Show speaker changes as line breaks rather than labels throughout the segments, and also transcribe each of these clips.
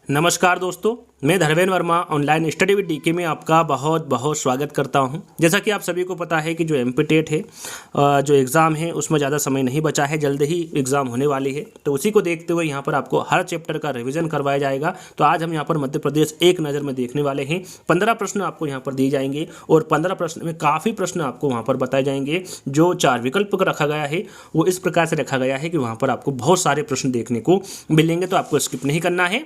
नमस्कार दोस्तों, मैं Dharmendra Verma online study with DK में आपका बहुत बहुत स्वागत करता हूं। जैसा कि आप सभी को पता है कि जो एमपीटेट है जो एग्ज़ाम है उसमें ज़्यादा समय नहीं बचा है, जल्द ही एग्ज़ाम होने वाली है। तो उसी को देखते हुए यहाँ पर आपको हर चैप्टर का रिवीजन करवाया जाएगा। तो आज हम यहाँ पर मध्य प्रदेश एक नज़र में देखने वाले हैं। 15 प्रश्न आपको यहाँ पर दिए जाएंगे और 15 प्रश्न में काफ़ी प्रश्न आपको वहाँ पर बताए जाएंगे। जो 4 विकल्प का रखा गया है वो इस प्रकार से रखा गया है कि वहाँ पर आपको बहुत सारे प्रश्न देखने को मिलेंगे, तो आपको स्किप नहीं करना है,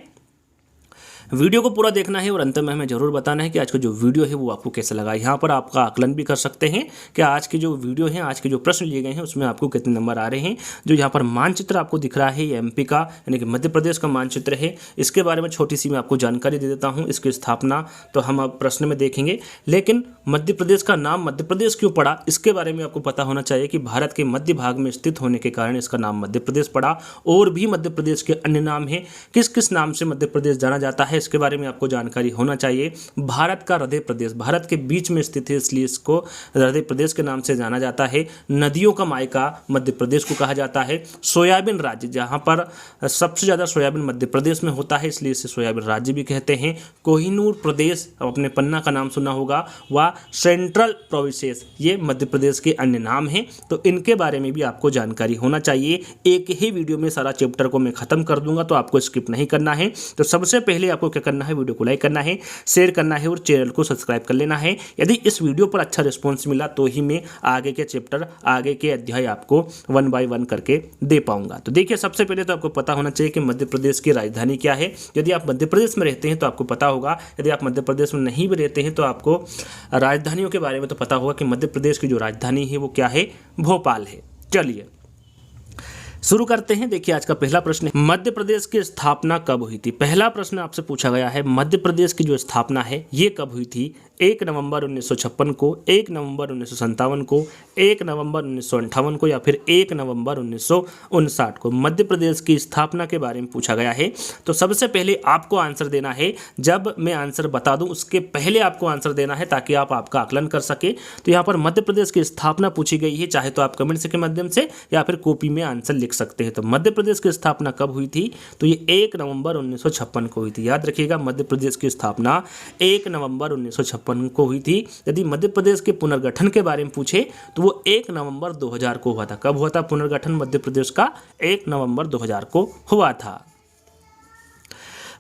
वीडियो को पूरा देखना है और अंत में हमें जरूर बताना है कि आज का जो वीडियो है वो आपको कैसा लगा। यहाँ पर आपका आकलन भी कर सकते हैं कि आज की जो वीडियो है, आज के जो प्रश्न लिए गए हैं उसमें आपको कितने नंबर आ रहे हैं। जो यहाँ पर मानचित्र आपको दिख रहा है ये एमपी का यानी कि मध्य प्रदेश का मानचित्र है। इसके बारे में छोटी सी मैं आपको जानकारी दे देता हूँ। इसकी स्थापना तो हम अब प्रश्न में देखेंगे, लेकिन मध्य प्रदेश का नाम मध्य प्रदेश क्यों पड़ा इसके बारे में आपको पता होना चाहिए कि भारत के मध्य भाग में स्थित होने के कारण इसका नाम मध्य प्रदेश पड़ा। और भी मध्य प्रदेश के अन्य नाम हैं, किस किस नाम से मध्य प्रदेश जाना जाता है इसके बारे में आपको जानकारी होना चाहिए। भारत का हृदय प्रदेश, भारत के बीच में स्थित है इसलिए इसको हृदय प्रदेश के नाम से जाना जाता है। नदियों का मायका मध्य प्रदेश को कहा जाता है। सोयाबीन राज्य, जहां पर सबसे ज़्यादा सोयाबीन मध्य प्रदेश में होता है इसलिए इसे सोयाबीन राज्य भी कहते हैं। कोहिनूर प्रदेश, अपने पन्ना का नाम सुना होगा, व सेंट्रल प्रोविंसेस, ये मध्य प्रदेश के अन्य नाम हैं। तो इनके बारे में भी आपको जानकारी होना चाहिए। एक ही वीडियो में सारा चैप्टर को मैं खत्म कर दूंगा, तो आपको स्किप नहीं करना है। तो सबसे पहले आपको क्या करना है, वीडियो को लाइक करना है, शेयर करना है और चैनल को सब्सक्राइब कर लेना है। यदि इस वीडियो पर अच्छा रिस्पॉन्स मिला तो ही मैं आगे के चैप्टर, आगे के अध्याय आपको 1 बाय 1 करके दे पाऊंगा। तो देखिए, सबसे पहले तो आपको पता होना चाहिए कि मध्य प्रदेश की राजधानी क्या है। यदि आप मध्य प्रदेश में रहते हैं तो आपको पता होगा, यदि आप मध्य प्रदेश में नहीं भी रहते हैं तो आपको राजधानियों के बारे में तो पता होगा कि मध्य प्रदेश की जो राजधानी है वो क्या है, भोपाल है। चलिए शुरू करते हैं। देखिए, आज का पहला प्रश्न है, मध्य प्रदेश की स्थापना कब हुई थी। पहला प्रश्न आपसे पूछा गया है, मध्य प्रदेश की जो स्थापना है ये कब हुई थी। 1 नवंबर 1956 को, 1 नवंबर 1957 को, 1 नवंबर 1958 को या फिर 1 नवंबर 1959 को मध्य प्रदेश की स्थापना के बारे में पूछा गया है। तो सबसे पहले आपको आंसर देना है। जब मैं आंसर बता दूं उसके पहले आपको आंसर देना है ताकि आप आपका आकलन कर सके। तो यहाँ पर मध्य प्रदेश की स्थापना पूछी गई है, चाहे तो आप कमेंट्स के माध्यम से या फिर कॉपी में आंसर लिख सकते हैं। तो मध्य प्रदेश की स्थापना कब हुई थी, तो ये 1 नवंबर 1956 को हुई थी। याद रखिएगा, मध्य प्रदेश की स्थापना 1 नवंबर 1956 को हुई थी। यदि मध्य प्रदेश के पुनर्गठन के बारे में पूछे तो वो 1 नवंबर 2000 को हुआ था। कब हुआ था पुनर्गठन मध्य प्रदेश का? 1 नवंबर 2000 को हुआ था।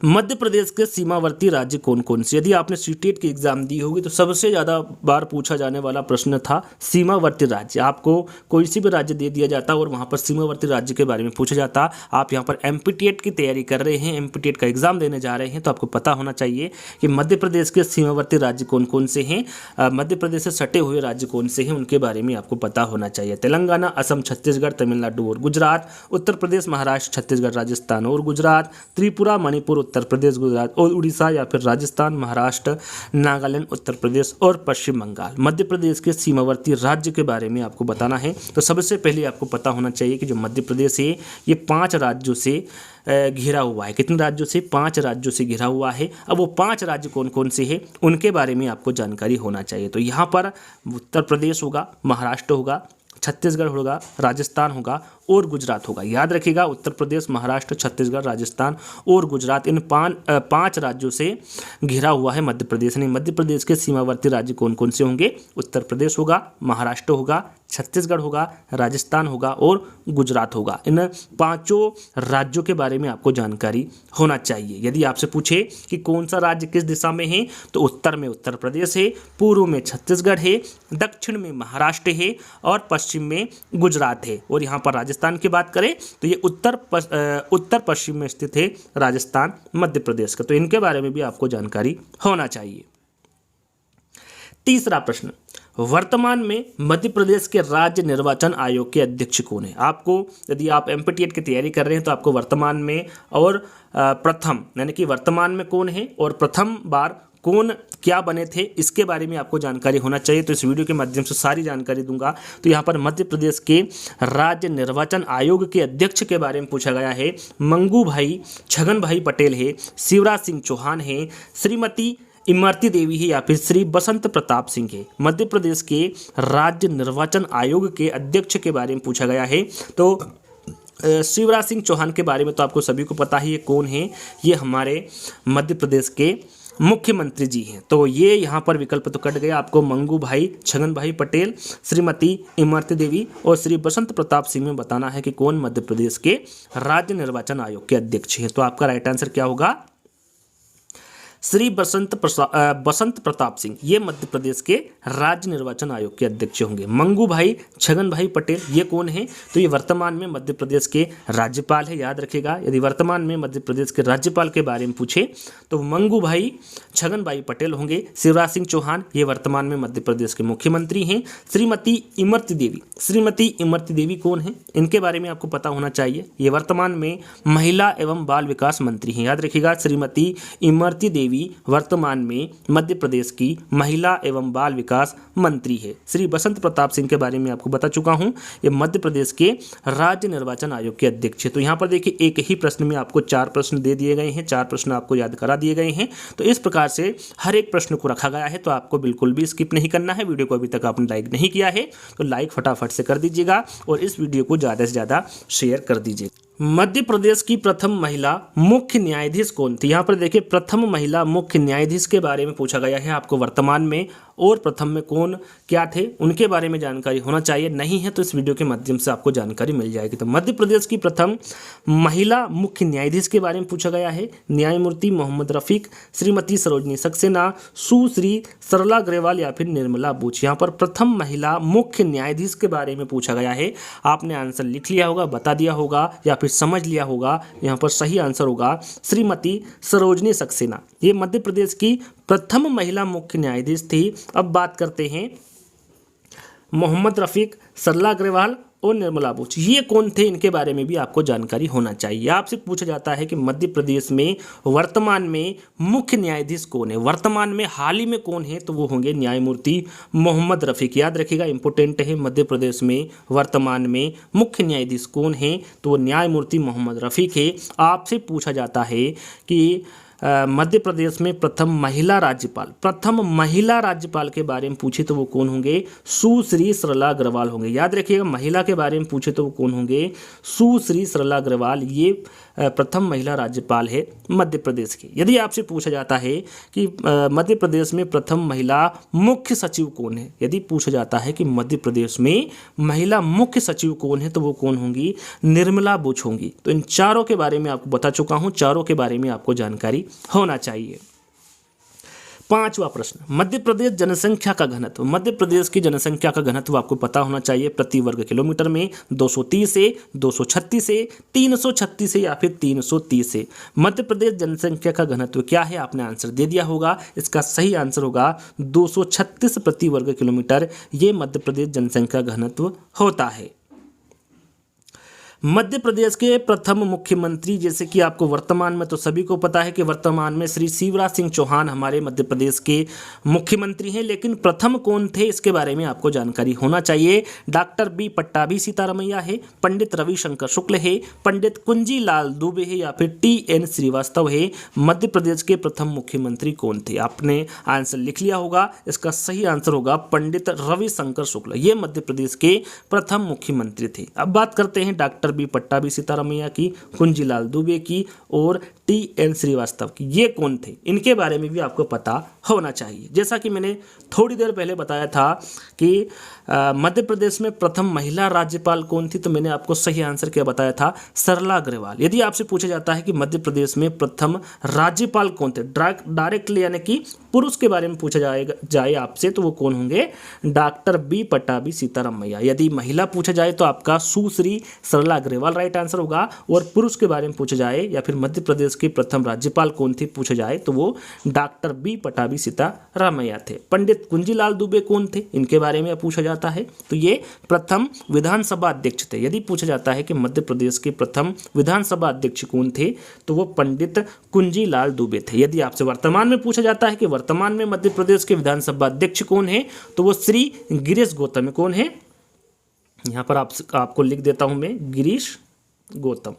मध्य प्रदेश के सीमावर्ती राज्य कौन कौन से। यदि आपने सीटेट की एग्जाम दी होगी तो सबसे ज़्यादा बार पूछा जाने वाला प्रश्न था सीमावर्ती राज्य। आपको कोई सी भी राज्य दे दिया जाता और वहाँ पर सीमावर्ती राज्य के बारे में पूछा जाता। आप यहाँ पर एमपीटेट की तैयारी कर रहे हैं, एमपीटेट का एग्जाम देने जा रहे हैं, तो आपको पता होना चाहिए कि मध्य प्रदेश के सीमावर्ती राज्य कौन कौन से हैं। मध्य प्रदेश से सटे हुए राज्य कौन से हैं उनके बारे में आपको पता होना चाहिए। तेलंगाना, असम, छत्तीसगढ़, तमिलनाडु और गुजरात, उत्तर प्रदेश, महाराष्ट्र, छत्तीसगढ़, राजस्थान और गुजरात, त्रिपुरा, मणिपुर, उत्तर प्रदेश, गुजरात और उड़ीसा या फिर राजस्थान, महाराष्ट्र, नागालैंड, उत्तर प्रदेश और पश्चिम बंगाल। मध्य प्रदेश के सीमावर्ती राज्य के बारे में आपको बताना है। तो सबसे पहले आपको पता होना चाहिए कि जो मध्य प्रदेश है ये 5 राज्यों से घिरा हुआ है। कितने राज्यों से? 5 राज्यों से घिरा हुआ है। अब वो 5 राज्य कौन कौन से हैं उनके बारे में आपको जानकारी होना चाहिए। तो यहाँ पर उत्तर प्रदेश होगा, महाराष्ट्र होगा, छत्तीसगढ़ होगा, राजस्थान होगा और गुजरात होगा। याद रखिएगा, उत्तर प्रदेश, महाराष्ट्र, छत्तीसगढ़, राजस्थान और गुजरात, इन 5 राज्यों से घिरा हुआ है मध्य प्रदेश। नहीं, मध्य प्रदेश के सीमावर्ती राज्य कौन कौन से होंगे? उत्तर प्रदेश होगा, महाराष्ट्र होगा, छत्तीसगढ़ होगा, राजस्थान होगा और गुजरात होगा। इन 5 राज्यों के बारे में आपको जानकारी होना चाहिए। यदि आपसे पूछे कि कौन सा राज्य किस दिशा में है तो उत्तर में उत्तर प्रदेश है, पूर्व में छत्तीसगढ़ है, दक्षिण में महाराष्ट्र है और पश्चिम में गुजरात है। और यहाँ पर राजस्थान की बात करें तो ये उत्तर पश्चिम में स्थित है राजस्थान मध्य प्रदेश का। तो इनके बारे में भी आपको जानकारी होना चाहिए। तीसरा प्रश्न, वर्तमान में मध्य प्रदेश के राज्य निर्वाचन आयोग के अध्यक्ष कौन है। आपको, यदि आप एमपीटेट की तैयारी कर रहे हैं तो आपको वर्तमान में और प्रथम, यानी कि वर्तमान में कौन है और प्रथम बार कौन क्या बने थे इसके बारे में आपको जानकारी होना चाहिए। तो इस वीडियो के माध्यम से सारी जानकारी दूंगा। तो यहाँ पर मध्य प्रदेश के राज्य निर्वाचन आयोग के अध्यक्ष के बारे में पूछा गया है। मंगू भाई छगन भाई पटेल है, शिवराज सिंह चौहान है, श्रीमती इमरती देवी है या फिर श्री बसंत प्रताप सिंह है। मध्य प्रदेश के राज्य निर्वाचन आयोग के अध्यक्ष के बारे में पूछा गया है। तो शिवराज सिंह चौहान के बारे में तो आपको सभी को पता ही है कौन है, ये हमारे मध्य प्रदेश के मुख्यमंत्री जी हैं। तो ये यहाँ पर विकल्प तो कट गया आपको। मंगू भाई, छगन भाई पटेल, श्रीमती इमरती देवी और श्री बसंत प्रताप सिंह में बताना है कि कौन मध्य प्रदेश के राज्य निर्वाचन आयोग के अध्यक्ष हैं। तो आपका राइट आंसर क्या होगा? श्री बसंत प्रताप सिंह, ये मध्य प्रदेश के राज्य निर्वाचन आयोग के अध्यक्ष होंगे। मंगू भाई, छगन भाई पटेल, ये कौन है? तो ये वर्तमान में मध्य प्रदेश के राज्यपाल है, याद रखिएगा। यदि वर्तमान में मध्य प्रदेश के राज्यपाल के बारे में पूछे तो मंगू भाई, छगन भाई पटेल होंगे। शिवराज सिंह चौहान, ये वर्तमान में मध्य प्रदेश के मुख्यमंत्री हैं। श्रीमती इमरती देवी, श्रीमती इमरती देवी कौन है? इनके बारे में आपको पता होना चाहिए। ये वर्तमान में महिला एवं बाल विकास मंत्री हैं, याद रखिएगा। श्रीमती इमरती देवी वर्तमान में मध्य प्रदेश की महिला एवं बाल विकास मंत्री है। श्री बसंत प्रताप सिंह के बारे में आपको बता चुका हूं, ये मध्य प्रदेश के राज्य निर्वाचन आयोग के अध्यक्ष है। तो यहाँ पर देखिए एक ही प्रश्न में आपको 4 प्रश्न दे दिए गए हैं, 4 प्रश्न आपको याद करा दिए गए हैं। तो इस प्रकार से हर एक प्रश्न को रखा गया है, तो आपको बिल्कुल भी स्किप नहीं करना है। वीडियो को अभी तक आपने लाइक नहीं किया है तो लाइक फटाफट से कर दीजिएगा और इस वीडियो को ज़्यादा से ज़्यादा शेयर कर दीजिएगा। मध्य प्रदेश की प्रथम महिला मुख्य न्यायाधीश कौन थी? यहाँ पर देखिए प्रथम महिला मुख्य न्यायाधीश के बारे में पूछा गया है आपको। वर्तमान में और प्रथम में कौन क्या थे उनके बारे में जानकारी होना चाहिए। नहीं है तो इस वीडियो के माध्यम से आपको जानकारी मिल जाएगी। तो मध्य प्रदेश की प्रथम महिला मुख्य न्यायाधीश के बारे में पूछा गया है। न्यायमूर्ति मोहम्मद रफीक, श्रीमती सरोजनी सक्सेना, सुश्री सरला अग्रवाल या फिर निर्मला बुच। यहाँ पर प्रथम महिला मुख्य न्यायाधीश के बारे में पूछा गया है। आपने आंसर लिख लिया होगा, बता दिया होगा या फिर समझ लिया होगा। यहाँ पर सही आंसर होगा श्रीमती सरोजनी सक्सेना। ये मध्य प्रदेश की प्रथम महिला मुख्य न्यायाधीश थी। अब बात करते हैं मोहम्मद रफीक, सरला अग्रवाल और निर्मला बुच, ये कौन थे? इनके बारे में भी आपको जानकारी होना चाहिए। आपसे पूछा जाता है कि मध्य प्रदेश में वर्तमान में मुख्य न्यायाधीश कौन है। वर्तमान में हाल ही में कौन है? तो वो होंगे न्यायमूर्ति मोहम्मद रफीक। याद रखिएगा, इंपॉर्टेंट है। मध्य प्रदेश में वर्तमान में मुख्य न्यायाधीश कौन है? तो वो न्यायमूर्ति मोहम्मद रफीक है। आपसे पूछा जाता है कि मध्य प्रदेश में प्रथम महिला राज्यपाल के बारे में पूछे तो वो कौन होंगे? सुश्री सरला अग्रवाल होंगे। याद रखिएगा, महिला के बारे में पूछे तो वो कौन होंगे? सुश्री सरला अग्रवाल, ये प्रथम महिला राज्यपाल है मध्य प्रदेश की। यदि आपसे पूछा जाता है कि मध्य प्रदेश में प्रथम महिला मुख्य सचिव कौन है, यदि पूछा जाता है कि मध्य प्रदेश में महिला मुख्य सचिव कौन है तो वो कौन होंगी? निर्मला बुच होंगी। तो इन चारों के बारे में आपको बता चुका हूँ, चारों के बारे में आपको जानकारी होना चाहिए। 5वां प्रश्न, मध्य प्रदेश जनसंख्या का घनत्व। मध्य प्रदेश की जनसंख्या का घनत्व आपको पता होना चाहिए। प्रति वर्ग किलोमीटर में 230 से, 236 से, 336 से या फिर 330 से। मध्य प्रदेश जनसंख्या का घनत्व क्या है? आपने आंसर दे दिया होगा। इसका सही आंसर होगा 236 प्रति वर्ग किलोमीटर। ये मध्य प्रदेश जनसंख्या घनत्व होता है। मध्य प्रदेश के प्रथम मुख्यमंत्री, जैसे कि आपको वर्तमान में तो सभी को पता है कि वर्तमान में श्री शिवराज सिंह चौहान हमारे मध्य प्रदेश के मुख्यमंत्री हैं, लेकिन प्रथम कौन थे इसके बारे में आपको जानकारी होना चाहिए। डॉक्टर बी पट्टाभी सीतारमैया है, पंडित रविशंकर शुक्ल है, पंडित कुंजीलाल दुबे है या फिर TN श्रीवास्तव है। मध्य प्रदेश के प्रथम मुख्यमंत्री कौन थे? आपने आंसर लिख लिया होगा। इसका सही आंसर होगा पंडित रविशंकर शुक्ल। ये मध्य प्रदेश के प्रथम मुख्यमंत्री थे। अब बात करते हैं डॉक्टर बी पट्टाभी सीतारमैया की, कुंजीलाल दुबे की और TN श्रीवास्तव की। ये कौन थे? इनके बारे में भी आपको पता होना चाहिए। जैसा कि मैंने थोड़ी देर पहले बताया था कि मध्य प्रदेश में प्रथम महिला राज्यपाल कौन थी, तो मैंने आपको सही आंसर क्या बताया था? सरला अग्रवाल। यदि आपसे पूछा जाता है कि मध्य प्रदेश में प्रथम राज्यपाल कौन थे, डायरेक्टली यानी कि पुरुष के बारे में पूछा जाए आपसे, तो वो कौन होंगे? Doctor B Pattabhi Sitaramayya. यदि महिला पूछा जाए तो आपका सुश्री सरला अग्रवाल राइट आंसर होगा, और पुरुष के बारे में पूछा जाए या फिर मध्य प्रदेश के प्रथम राज्यपाल कौन थे पूछा जाए तो वो डॉक्टर बी पट्टाभी सीतारमैया थे। पंडित कुंजीलाल दुबे कौन थे? इनके बारे में पूछा जाता है तो ये प्रथम विधानसभा अध्यक्ष थे। यदि पूछा जाता है कि मध्य प्रदेश के प्रथम विधानसभा अध्यक्ष कौन थे तो वो पंडित कुंजीलाल दुबे थे। यदि आपसे वर्तमान में पूछा जाता है कि वर्तमान में मध्य प्रदेश के विधानसभा अध्यक्ष कौन है तो वो श्री गिरीश गौतम कौन है? यहाँ पर आपको लिख देता हूं मैं, गिरीश गौतम।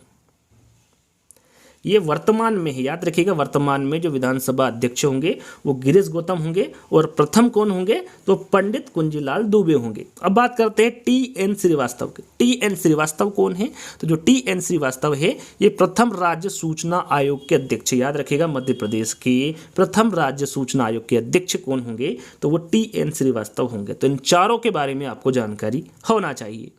ये वर्तमान में है, याद रखिएगा वर्तमान में जो विधानसभा अध्यक्ष होंगे वो गिरीश गौतम होंगे और प्रथम कौन होंगे तो पंडित कुंजीलाल दुबे होंगे। अब बात करते हैं टी.एन. श्रीवास्तव की। टी.एन. श्रीवास्तव कौन है तो जो टी.एन. श्रीवास्तव है ये प्रथम राज्य सूचना आयोग के अध्यक्ष, याद रखिएगा मध्य प्रदेश के प्रथम राज्य सूचना आयोग के अध्यक्ष कौन होंगे तो वो टी.एन. श्रीवास्तव होंगे। तो इन चारों के बारे में आपको जानकारी होना चाहिए।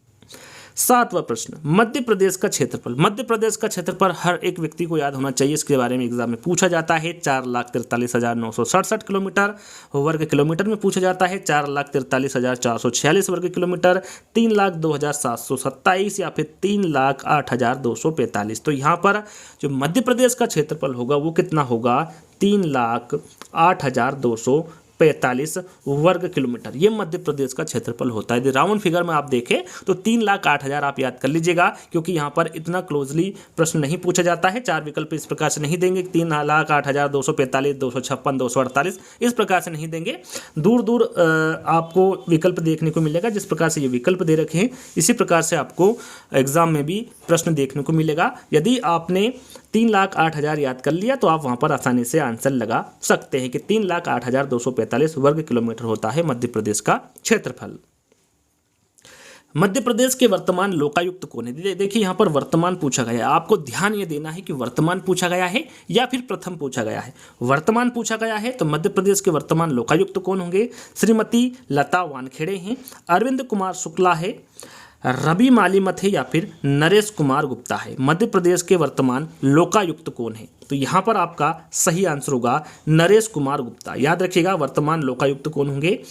7वां प्रश्न, मध्य प्रदेश का क्षेत्रफल। मध्य प्रदेश का क्षेत्रफल हर एक व्यक्ति को याद होना चाहिए, इसके बारे में एग्जाम में पूछा जाता है। 4,43,967 किलोमीटर वर्ग किलोमीटर में पूछा जाता है। 4,43,446 वर्ग किलोमीटर, 3,02,727 या फिर 3,08,245। तो यहाँ पर जो मध्य प्रदेश का क्षेत्रफल होगा वो कितना होगा 3,08,245 वर्ग किलोमीटर। ये मध्य प्रदेश का क्षेत्रफल होता है। यदि राउंड फिगर में आप देखें तो 3,08,000 आप याद कर लीजिएगा, क्योंकि यहाँ पर इतना क्लोजली प्रश्न नहीं पूछा जाता है। 4 विकल्प इस प्रकार से नहीं देंगे, 3,08,245, 256, 248 इस प्रकार से नहीं देंगे। दूर दूर आपको विकल्प देखने को मिलेगा। जिस प्रकार से ये विकल्प दे रखे हैं इसी प्रकार से आपको एग्जाम में भी प्रश्न देखने को मिलेगा। यदि आपने 3,08,000 याद कर लिया तो आप वहाँ पर आसानी से आंसर लगा सकते हैं कि 3,08,245 वर्ग किलोमीटर होता है मध्य प्रदेश का क्षेत्रफल। मध्य प्रदेश के वर्तमान लोकायुक्त कौन है। देखिए यहाँ पर वर्तमान पूछा गया है, आपको ध्यान ये देना है कि वर्तमान पूछा गया है या फिर प्रथम पूछा गया है। वर्तमान पूछा गया है तो मध्य प्रदेश के वर्तमान लोकायुक्त कौन होंगे, श्रीमती लता वानखेड़े हैं, अरविंद कुमार शुक्ला है, रवि मालीमत है या फिर नरेश कुमार गुप्ता है। मध्य प्रदेश के वर्तमान लोकायुक्त कौन है तो यहाँ पर आपका सही आंसर होगा नरेश कुमार गुप्ता। याद रखिएगा वर्तमान लोकायुक्त कौन होंगे,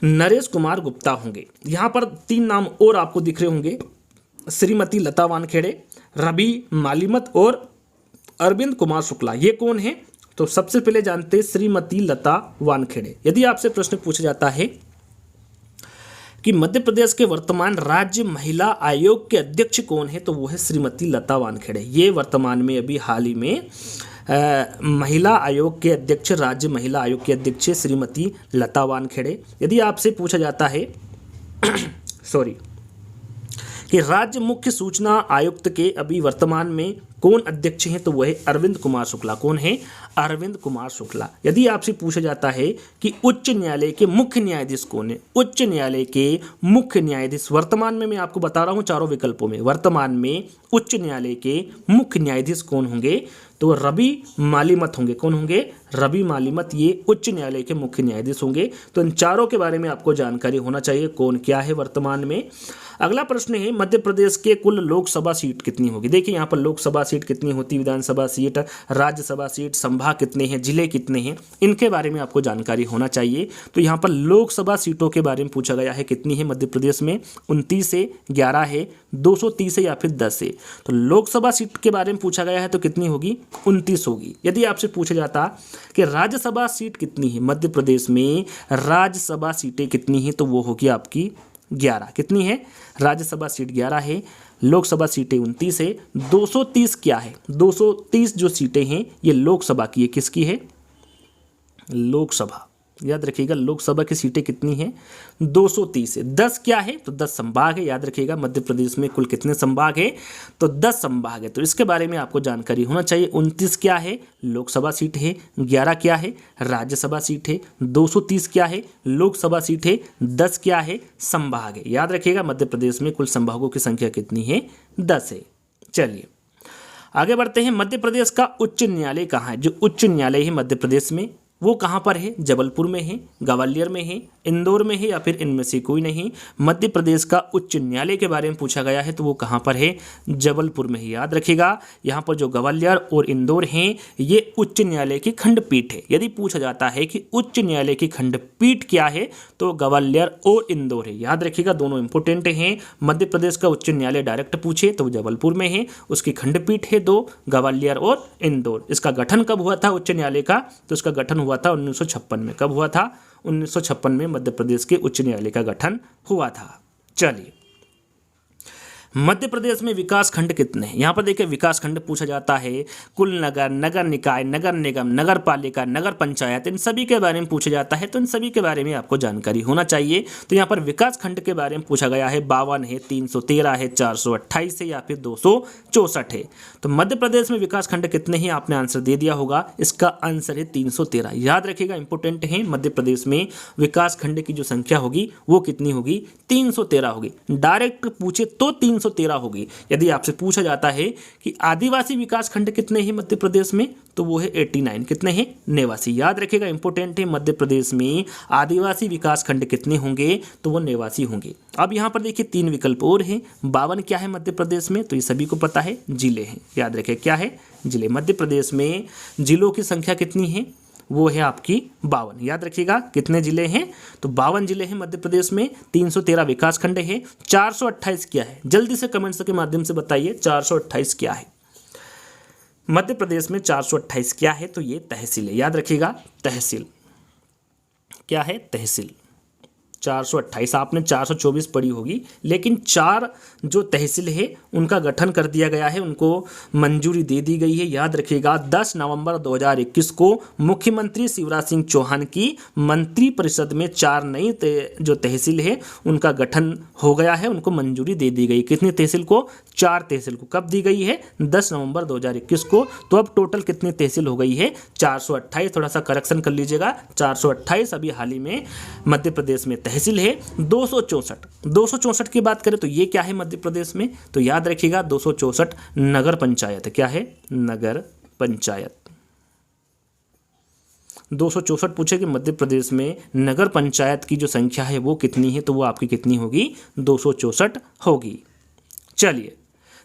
नरेश कुमार गुप्ता होंगे। यहाँ पर 3 नाम और आपको दिख रहे होंगे, श्रीमती लता वानखेड़े, रवि मालीमत और अरविंद कुमार शुक्ला। ये कौन है तो सबसे पहले जानते हैं श्रीमती लता वानखेड़े। यदि आपसे प्रश्न पूछा जाता है कि मध्य प्रदेश के वर्तमान राज्य महिला आयोग के अध्यक्ष कौन है तो वो है श्रीमती लता वानखेड़े। ये वर्तमान में अभी हाल ही में महिला आयोग के अध्यक्ष, राज्य महिला आयोग के अध्यक्ष श्रीमती लता वानखेड़े। यदि आपसे पूछा जाता है कि राज्य मुख्य सूचना आयुक्त के अभी वर्तमान में कौन अध्यक्ष हैं तो वह है अरविंद कुमार शुक्ला। कौन है, अरविंद कुमार शुक्ला। यदि आपसे पूछा जाता है कि उच्च न्यायालय के मुख्य न्यायाधीश कौन है, उच्च न्यायालय के मुख्य न्यायाधीश वर्तमान में मैं आपको बता रहा हूं चारों विकल्पों में, वर्तमान में उच्च न्यायालय के मुख्य न्यायाधीश कौन होंगे तो रवि मालीमत होंगे। कौन होंगे, रवि मालीमत, ये उच्च न्यायालय के मुख्य न्यायाधीश होंगे। तो इन चारों के बारे में आपको जानकारी होना चाहिए कौन क्या है वर्तमान में। अगला प्रश्न है मध्य प्रदेश के कुल लोकसभा सीट कितनी होगी। देखिए यहाँ पर लोकसभा सीट कितनी होती है, विधानसभा सीट, राज्यसभा सीट, संभाग कितने हैं, जिले कितने हैं, इनके बारे में आपको जानकारी होना चाहिए। तो यहाँ पर लोकसभा सीटों के बारे में पूछा गया है कितनी है मध्य प्रदेश में, 29 है, 11 है, 230 है या फिर 10 है। तो लोकसभा सीट के बारे में पूछा गया है तो कितनी होगी, 29 होगी। यदि आपसे पूछा जाता कि राज्यसभा सीट कितनी है मध्य प्रदेश में, राज्यसभा सीटें कितनी हैं तो वो होगी आपकी 11। कितनी है, राज्यसभा सीट 11 है, लोकसभा सीटें 29 है। 230 क्या है, 230 जो सीटें हैं ये लोकसभा की है, किसकी है, लोकसभा। याद रखिएगा लोकसभा की सीटें कितनी हैं, 230 है। 10 क्या है तो 10 संभाग है। याद रखिएगा मध्य प्रदेश में कुल कितने संभाग है तो 10 संभाग है, तो इसके बारे में आपको जानकारी होना चाहिए। 29 क्या है, लोकसभा सीट है, 11 क्या है, राज्यसभा सीट है, 230 क्या है, लोकसभा सीट है, 10 क्या है, संभाग है। याद रखिएगा मध्य प्रदेश में कुल संभागों की संख्या कितनी है, 10 है। चलिए आगे बढ़ते हैं। मध्य प्रदेश का उच्च न्यायालय कहाँ है, जो उच्च न्यायालय है मध्य प्रदेश में वो कहाँ पर है, जबलपुर में है, ग्वालियर में है, इंदौर में है या फिर इनमें से कोई नहीं। मध्य प्रदेश का उच्च न्यायालय के बारे में पूछा गया है तो वो कहाँ पर है, जबलपुर में है। याद रखिएगा यहाँ पर जो ग्वालियर और इंदौर हैं ये उच्च न्यायालय की खंडपीठ है। यदि पूछा जाता है कि उच्च न्यायालय की खंडपीठ क्या है तो ग्वालियर और इंदौर है। याद रखिएगा दोनों इंपोर्टेंट हैं। मध्य प्रदेश का उच्च न्यायालय डायरेक्ट पूछे तो जबलपुर में है, उसकी खंडपीठ है 2, ग्वालियर और इंदौर। इसका गठन कब हुआ था उच्च न्यायालय का, तो इसका गठन हुआ था 1956 में। कब हुआ था, 1956 में मध्य प्रदेश के उच्च न्यायालय का गठन हुआ था। चलिए मध्य प्रदेश में विकास खंड कितने हैं? यहाँ पर देखिए विकास खंड पूछा जाता है, कुल नगर, नगर निकाय, नगर निगम, नगर पालिका, नगर पंचायत, इन सभी के बारे में पूछा जाता है। तो इन सभी के बारे में आपको जानकारी होना चाहिए। तो यहाँ पर विकास खंड के बारे में पूछा गया है, 52 है, 313 है, 428 है या फिर 264 है। तो मध्य प्रदेश में विकास खंड कितने हैं आपने आंसर दे दिया होगा। इसका आंसर है 313। याद रखिएगा, इंपोर्टेंट है, मध्य प्रदेश में विकास खंड की जो संख्या होगी वो कितनी होगी, 313 होगी। डायरेक्ट पूछे तो 313 होगी। यदि आपसे पूछा जाता है कि आदिवासी विकास खंड कितने हैं मध्य प्रदेश में, तो वो है 89। कितने हैं, 89। याद रखिएगा, इंपोर्टेंट है, मध्य प्रदेश में आदिवासी विकास खंड कितने होंगे, तो वो 89 होंगे। अब यहाँ पर देखिए 3 विकल्प और हैं। 52 क्या है मध्य प्रदेश में, तो ये सभी को पता है, जिले हैं। याद रखिए क्या है, जिले। मध्य प्रदेश में जिलों की संख्या कितनी है, वो है आपकी 52। याद रखिएगा कितने जिले हैं, तो 52 जिले हैं मध्य प्रदेश में, 313 विकास खंड है। 428 क्या है, जल्दी से कमेंट्स के माध्यम से बताइए 428 क्या है मध्य प्रदेश में। 428 क्या है, तो ये तहसील है। याद रखिएगा, तहसील क्या है, तहसील। 428 आपने 424 पढ़ी होगी, लेकिन 4 जो तहसील है उनका गठन कर दिया गया है, उनको मंजूरी दे दी गई है। याद रखिएगा 10 नवंबर 2021 को मुख्यमंत्री शिवराज सिंह चौहान की मंत्री परिषद में 4 नई जो तहसील है उनका गठन हो गया है, उनको मंजूरी दे दी गई। कितनी तहसील को, 4 तहसील को। कब दी गई है, 10 नवंबर 2021 को। तो अब टोटल कितनी तहसील हो गई है, 428। थोड़ा सा करेक्शन कर लीजिएगा, 428 अभी हाल ही में मध्य प्रदेश में तहसील है। 264 की बात करें तो ये क्या है मध्य प्रदेश में, तो याद रखिएगा 264 नगर पंचायत। क्या है, नगर पंचायत। 264 पूछे कि मध्य प्रदेश में नगर पंचायत की जो संख्या है वो कितनी है, तो वो आपकी कितनी होगी, 264 होगी। चलिए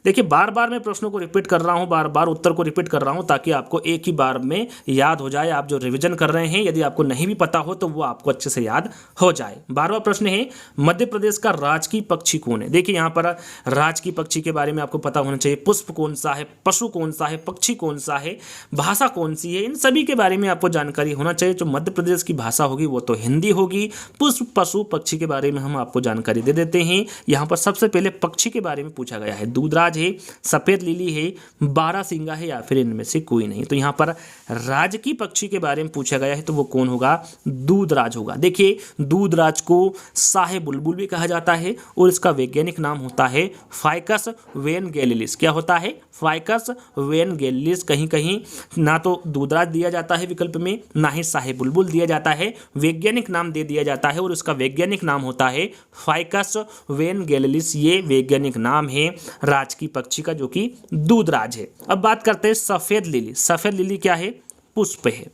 देखिए, बार बार मैं प्रश्नों को रिपीट कर रहा हूँ, बार बार उत्तर को रिपीट कर रहा हूँ, ताकि आपको एक ही बार में याद हो जाए। आप जो रिवीजन कर रहे हैं, यदि आपको नहीं भी पता हो तो वो आपको अच्छे से याद हो जाए। 12वां प्रश्न है, मध्य प्रदेश का राजकीय पक्षी कौन है। देखिए यहाँ पर राजकीय पक्षी के बारे में आपको पता होना चाहिए। पुष्प कौन सा है, पशु कौन सा है, पक्षी कौन सा है, भाषा कौन सी है, इन सभी के बारे में आपको जानकारी होना चाहिए। जो मध्य प्रदेश की भाषा होगी वो तो हिंदी होगी। पुष्प, पशु, पक्षी के बारे में हम आपको जानकारी दे देते हैं। यहाँ पर सबसे पहले पक्षी के बारे में पूछा गया है, दूधराज है, सफेद लिली है, बारहसिंगा है या फिर इनमें से कोई नहीं। तो यहाँ पर राजकीय पक्षी के बारे में पूछा गया है, तो वो कौन होगा, दूधराज होगा। देखिए दूधराज को शाहे बुलबुल भी कहा जाता है और इसका वैज्ञानिक नाम होता है फाइकस वैनगेलिस। क्या होता है, फाइकस वैनगेलिस। कहीं कहीं ना तो दूधराज दिया जाता है विकल्प में, ना ही शाहे बुलबुल दिया जाता है, वैज्ञानिक नाम दे दिया जाता है और उसका वैज्ञानिक नाम होता है फाइकस वैनगेलिस। ये वैज्ञानिक नाम है राजकीय पक्षी का, जो कि दूधराज है। अब बात करते हैं सफेद लिली। सफेद लिली क्या है, पुष्प है।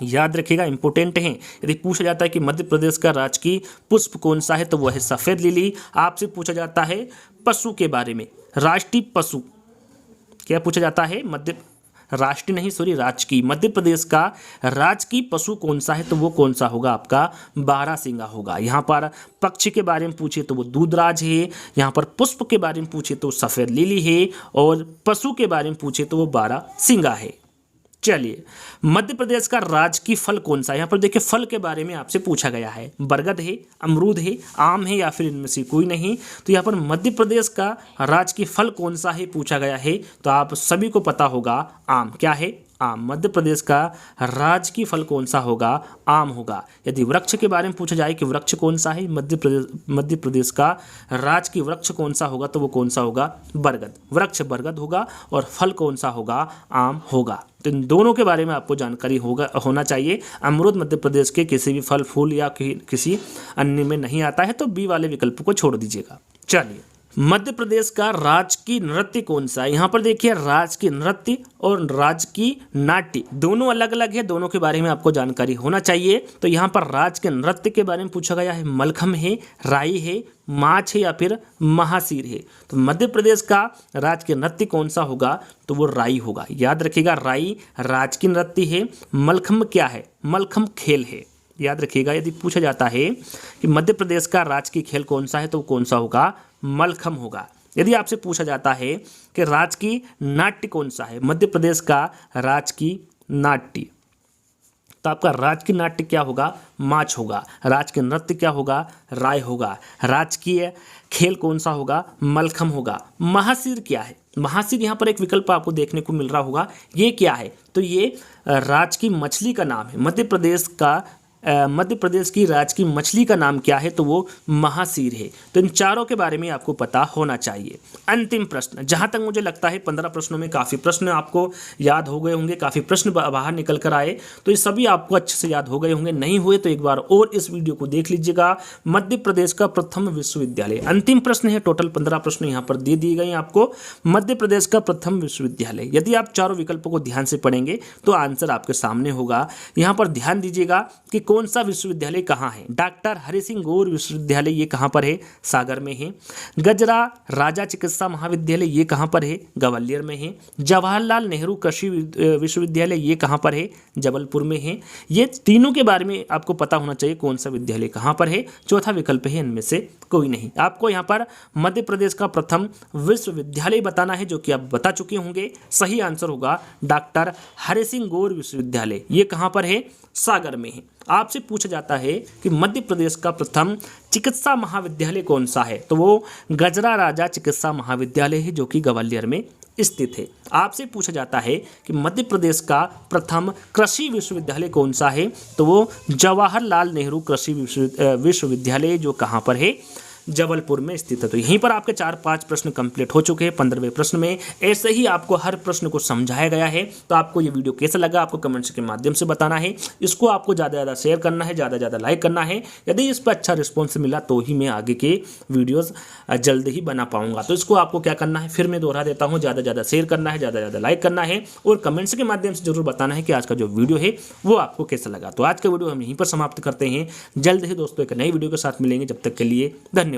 याद रखिएगा, इंपोर्टेंट है। यदि पूछा जाता है कि मध्य प्रदेश का राजकीय पुष्प कौन सा है, तो वह है सफेद लिली। आपसे पूछा जाता है पशु के बारे में, राष्ट्रीय पशु क्या पूछा जाता है, राजकीय मध्य प्रदेश का राजकीय पशु कौन सा है, तो वो कौन सा होगा, आपका बारहसिंगा होगा। यहाँ पर पक्षी के बारे में पूछे तो वो दूधराज है, यहाँ पर पुष्प के बारे में पूछे तो सफेद लिली है, और पशु के बारे में पूछे तो वो बारहसिंगा है। चलिए, मध्य प्रदेश का राजकीय फल कौन सा है। यहाँ पर देखिए फल के बारे में आपसे पूछा गया है, बरगद है, अमरूद है, आम है या फिर इनमें से कोई नहीं। तो यहाँ पर मध्य प्रदेश का राजकीय फल कौन सा है पूछा गया है, तो आप सभी को पता होगा आम। क्या है, आम। मध्य प्रदेश का राजकीय फल कौन सा होगा, आम होगा। यदि वृक्ष के बारे में पूछा जाए कि वृक्ष कौन सा है, मध्य प्रदेश का राजकीय वृक्ष कौन सा होगा, तो वो कौन सा होगा, बरगद। वृक्ष बरगद होगा और फल कौन सा होगा, आम होगा। तो इन दोनों के बारे में आपको जानकारी होना चाहिए। अमरूद मध्य प्रदेश के किसी भी फल फूल या किसी अन्य में नहीं आता है, तो बी वाले विकल्प को छोड़ दीजिएगा। चलिए, मध्य प्रदेश का राजकीय नृत्य कौन सा है। यहाँ पर देखिए राजकीय नृत्य और राजकीय नाट्य दोनों अलग अलग है, दोनों के बारे में आपको जानकारी होना चाहिए। तो यहाँ पर राजकीय नृत्य के बारे में पूछा गया है, मलखम है, राई है, माछ है या फिर महासीर है। तो मध्य प्रदेश का राजकीय नृत्य कौन सा होगा, तो वो राई होगा। याद रखिएगा, राई राजकीय नृत्य है। मलखम क्या है, मलखम खेल है। याद रखिएगा, यदि पूछा जाता है कि मध्य प्रदेश का राजकीय खेल कौन सा है, तो कौन सा होगा, मलखम होगा। यदि आपसे पूछा जाता है कि राजकीय नाट्य कौन सा है, मध्य प्रदेश का राजकीय नाट्य तो आपका राजकीय नाट्य क्या होगा, माच होगा। राजकीय नृत्य क्या होगा, राय होगा। राजकीय खेल कौन सा होगा, मलखम होगा। महासीर क्या है, महासीर यहाँ पर एक विकल्प आपको देखने को मिल रहा होगा, ये क्या है, तो ये राजकीय मछली का नाम है। मध्य प्रदेश की राजकीय मछली का नाम क्या है, तो वो महासीर है। तो इन चारों के बारे में आपको पता होना चाहिए। अंतिम प्रश्न, जहाँ तक मुझे लगता है 15 प्रश्नों में काफ़ी प्रश्न आपको याद हो गए होंगे, काफ़ी प्रश्न बाहर निकल कर आए, तो ये सभी आपको अच्छे से याद हो गए होंगे। नहीं हुए तो एक बार और इस वीडियो को देख लीजिएगा। मध्य प्रदेश का प्रथम विश्वविद्यालय, अंतिम प्रश्न है, टोटल 15 प्रश्न यहाँ पर दे दिए गए हैं आपको। मध्य प्रदेश का प्रथम विश्वविद्यालय, यदि आप चारों विकल्पों को ध्यान से पढ़ेंगे तो आंसर आपके सामने होगा। यहाँ पर ध्यान दीजिएगा कि कौन सा विश्वविद्यालय कहाँ है। डॉक्टर हरि सिंह गौर विश्वविद्यालय ये कहाँ पर है, सागर में है। गजरा राजा चिकित्सा महाविद्यालय ये कहाँ पर है, ग्वालियर में है। जवाहरलाल नेहरू कृषि विश्वविद्यालय ये कहाँ पर है, जबलपुर में है। ये तीनों के बारे में आपको पता होना चाहिए कौन सा विद्यालय कहाँ पर है। चौथा विकल्प है इनमें से कोई नहीं। आपको यहाँ पर मध्य प्रदेश का प्रथम विश्वविद्यालय बताना है, जो कि आप बता चुके होंगे। सही आंसर होगा डॉक्टर हरि सिंह गौर विश्वविद्यालय, ये कहाँ पर है, सागर में है। आपसे पूछा जाता है कि मध्य प्रदेश का प्रथम चिकित्सा महाविद्यालय कौन सा है, तो वो गजरा राजा चिकित्सा महाविद्यालय है, जो कि ग्वालियर में स्थित है। आपसे पूछा जाता है कि मध्य प्रदेश का प्रथम कृषि विश्वविद्यालय कौन सा है, तो वो जवाहरलाल नेहरू कृषि विश्वविद्यालय, जो कहाँ पर है, जबलपुर में स्थित है। तो यहीं पर आपके 4-5 प्रश्न कंप्लीट हो चुके हैं। 15वें प्रश्न में ऐसे ही आपको हर प्रश्न को समझाया गया है। तो आपको ये वीडियो कैसा लगा, आपको कमेंट्स के माध्यम से बताना है। इसको आपको ज़्यादा ज़्यादा शेयर करना है, ज़्यादा ज़्यादा लाइक करना है। यदि इस पर अच्छा रिस्पॉन्स मिला तो ही मैं आगे के वीडियोज़ जल्द ही बना पाऊंगा। तो इसको आपको क्या करना है, फिर मैं दोहरा देता हूँ, ज़्यादा ज़्यादा शेयर करना है, ज़्यादा ज़्यादा लाइक करना है और कमेंट्स के माध्यम से जरूर बताना है कि आज का जो वीडियो है वो आपको कैसा लगा। तो आज का वीडियो हम यहीं पर समाप्त करते हैं। जल्द ही दोस्तों एक नई वीडियो के साथ मिलेंगे। जब तक के लिए धन्यवाद।